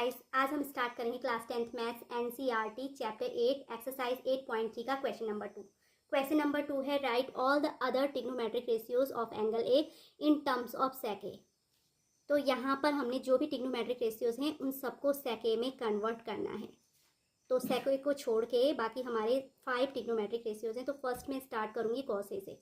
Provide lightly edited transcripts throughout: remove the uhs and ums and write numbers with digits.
Guys, आज हम start करेंगे class 10th maths NCERT chapter 8 exercise 8.3 का क्वेश्चन नंबर 2। क्वेश्चन नंबर 2 है write all the other trigonometric ratios of angle A in terms of sec A. तो यहाँ पर हमने जो भी ट्रिग्नोमेट्रिक रेशियोज हैं उन सबको सेक ए में कन्वर्ट करना है। तो सेक ए को छोड़ के बाकी हमारे 5 ट्रिग्नोमेट्रिक रेशियोज हैं। तो फर्स्ट में स्टार्ट करूँगी कॉस ए से।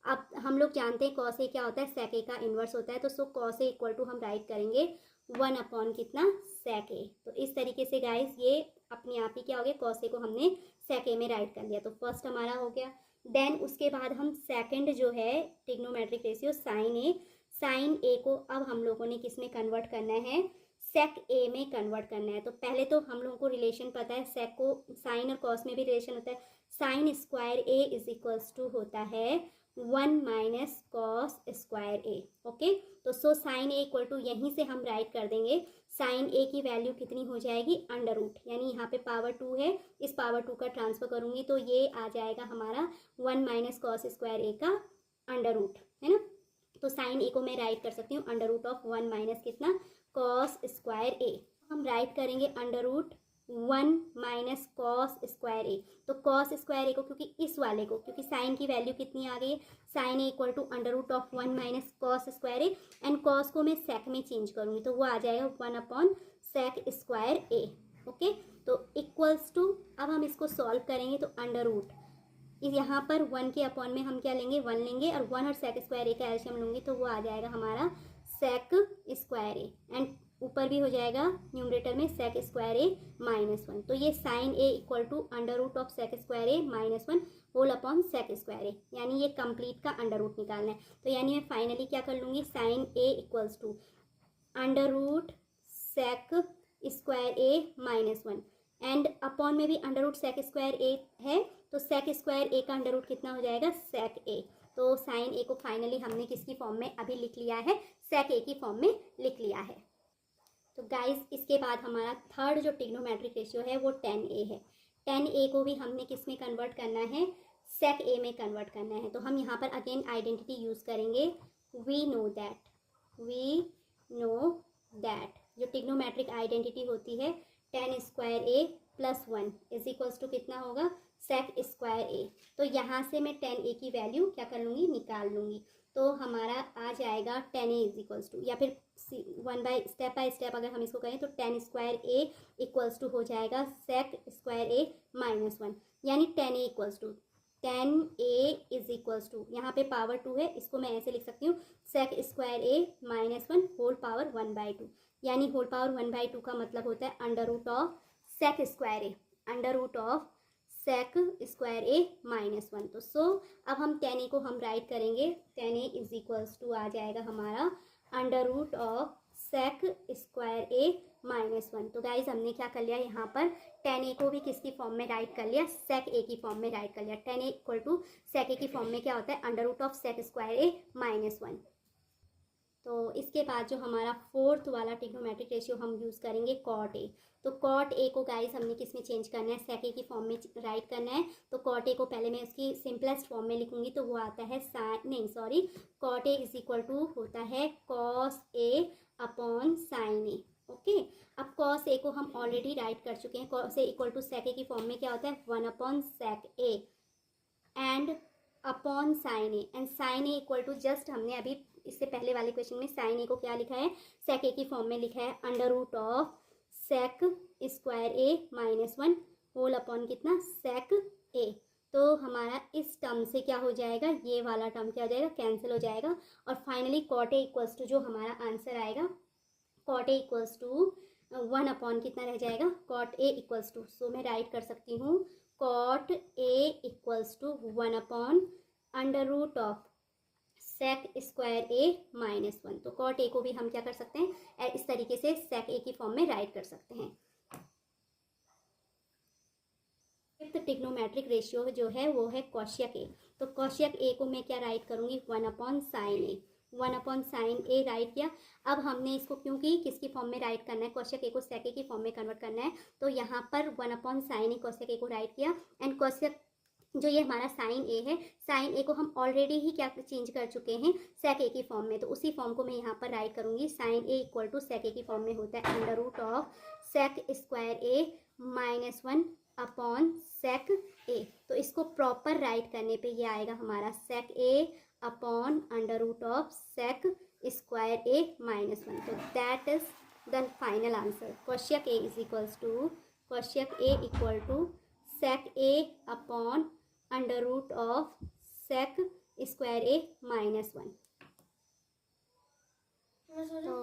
अब हम लोग जानते हैं कॉस ए क्या होता है, सेक ए का इन्वर्स होता है। तो so cos A equal to हम राइट करेंगे 1 अपॉन कितना सेक ए। तो इस तरीके से गाइस ये अपने आप ही क्या हो गया, कॉस ए को हमने सेक ए में राइट कर लिया। तो फर्स्ट हमारा हो गया। देन उसके बाद हम सेकंड जो है ट्रिग्नोमेट्रिक रेशियो साइन ए को अब हम लोगों ने किस में कन्वर्ट करना है, सेक ए में कन्वर्ट करना है। तो पहले तो हम लोगों को रिलेशन पता है, सेक को साइन और कॉस में भी रिलेशन होता है। Sine square A is equals to होता है 1 minus cos square A. Okay, तो so sine A equal to यहीं से हम राइट कर देंगे। साइन ए की वैल्यू कितनी हो जाएगी, अंडर रूट, यानी यहाँ पे पावर 2 है, इस पावर 2 का ट्रांसफर करूँगी तो ये आ जाएगा हमारा 1 माइनस कॉस स्क्वायर ए का अंडर रूट, है ना। तो साइन ए को मैं राइट कर सकती हूँ अंडर रूट ऑफ 1 माइनस कितना कॉस स्क्वायर ए। हम राइट करेंगे under root 1 minus cos square A. तो कॉस स्क्वायर ए को क्योंकि साइन की वैल्यू कितनी आ गई है, sine A equal to under root of 1 minus cos square A. And cos को मैं सेक में चेंज करूँगी तो वो आ जाएगा 1 upon sec square A. Okay, तो इक्वल्स टू, अब हम इसको सॉल्व करेंगे तो अंडर रूट यहाँ पर 1 के अपॉन में हम क्या लेंगे, 1 लेंगे और 1 और सेक स्क्वायर ए का एलसीएम लूँगी तो वो आ जाएगा हमारा सेक स्क्वायर ए। एंड ऊपर भी हो जाएगा न्यूमरेटर में सेक स्क्वायर ए माइनस 1। तो ये sine A equal to under root of sec square A minus 1 whole upon sec square A, यानी ये कंप्लीट का अंडर रूट निकालना है। तो यानी मैं फाइनली क्या कर लूँगी, sine A equals to under root sec square A minus 1 and upon में भी under root sec square A है तो सेक स्क्वायर ए का अंडर रूट कितना हो जाएगा, सेक ए। तो साइन ए को फाइनली हमने किसकी फॉर्म में अभी लिख लिया है, सेक ए की फॉर्म में लिख लिया है। तो गाइस इसके बाद हमारा थर्ड जो ट्रिग्नोमेट्रिक रेशियो है वो tan ए है। tan ए को भी हमने किस में कन्वर्ट करना है, सेक ए में कन्वर्ट करना है। तो हम यहाँ पर अगेन आइडेंटिटी यूज़ करेंगे, वी नो दैट जो ट्रिग्नोमेट्रिक आइडेंटिटी होती है tan square A plus 1 is equals to कितना होगा, सेक स्क्वायर ए। तो यहाँ से मैं tan ए की वैल्यू क्या कर लूँगी, निकाल लूँगी। तो हमारा आ जाएगा tan A is equals to, या फिर बाय स्टेप अगर हम इसको करें तो tan square A equals to हो जाएगा सेक स्क्वायर ए माइनस 1, यानी tan A equals to tan A is equals to, यहाँ पे पावर 2 है, इसको मैं ऐसे लिख सकती हूँ sec square A minus 1 whole power 1/2, यानी होल पावर 1/2 का मतलब होता है under root of sec square A, under root of sec square A minus 1। तो सो अब हम tan ए को हम राइट करेंगे, tan A is equals to आ जाएगा हमारा under root of sec square A minus 1। तो गाइज हमने क्या कर लिया, यहाँ पर tan ए को भी किसकी फॉर्म में राइट कर लिया, सेक ए की फॉर्म में राइट कर लिया। tan A equal to sec A की फॉर्म में क्या होता है, under root of sec square A minus 1। तो इसके बाद जो हमारा फोर्थ वाला ट्रिग्नोमेट्रिक रेशियो हम यूज़ करेंगे कॉट ए। तो कॉट ए को गाइस हमने किस में चेंज करना है, सेक ए की फॉर्म में राइट करना है। तो कॉट ए को पहले मैं उसकी सिंपलेस्ट फॉर्म में लिखूंगी तो वो आता है cot A is equal to होता है cos A upon sin A. Okay, अब कॉस ए को हम ऑलरेडी राइट कर चुके हैं, cos A equal to sec A की फॉर्म में क्या होता है 1 upon sec A and upon sin A. And sin A equal to just हमने अभी इससे पहले वाले क्वेश्चन में साइन ए को क्या लिखा है, सेक ए की फॉर्म में लिखा है under root of sec square A minus 1 whole upon कितना सेक ए। तो हमारा इस टर्म से क्या हो जाएगा, ये वाला टर्म क्या हो जाएगा, कैंसिल हो जाएगा। और finally cot A equals to जो हमारा आंसर आएगा, cot A equals to 1 upon कितना रह जाएगा, cot A equals to, so मैं राइट कर सकती हूँ cot A equals to 1 upon under root of sec square A minus 1। तो कॉट ए को भी हम क्या कर सकते हैं, इस तरीके से सेक ए की फॉर्म में राइट कर सकते हैं। फिफ्थ ट्रिग्नोमेट्रिक रेशियो जो है वो है कॉशियक ए। तो कॉशियक ए को मैं क्या राइट करूँगी, 1 अपॉन साइन ए, 1 अपॉन साइन ए राइट किया। अब हमने इसको क्योंकि किसकी फॉर्म में राइट करना है, कॉशियक ए को सेक ए की फॉर्म में कन्वर्ट करना है, तो यहाँ पर 1 अपॉन साइन ए कॉशियक ए को राइट किया। एंड कॉशियक जो ये हमारा साइन ए है, साइन ए को हम ऑलरेडी ही क्या चेंज कर चुके हैं, सेक ए की फॉर्म में। तो उसी फॉर्म को मैं यहाँ पर राइट करूँगी, sine A equal to sec A की फॉर्म में होता है under root of sec square A -1 upon sec A. तो इसको प्रॉपर राइट करने पे ये आएगा हमारा sec A upon under root of sec square A -1। तो that is the final answer. Question A is equals to sec A upon under root of sec square A -1। तो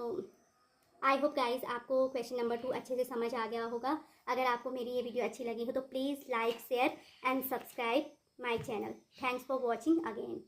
I hope guys आपको question number 2 अच्छे से समझ आ गया होगा। अगर आपको मेरी ये वीडियो अच्छी लगी हो तो please like share and subscribe my channel. Thanks for watching again.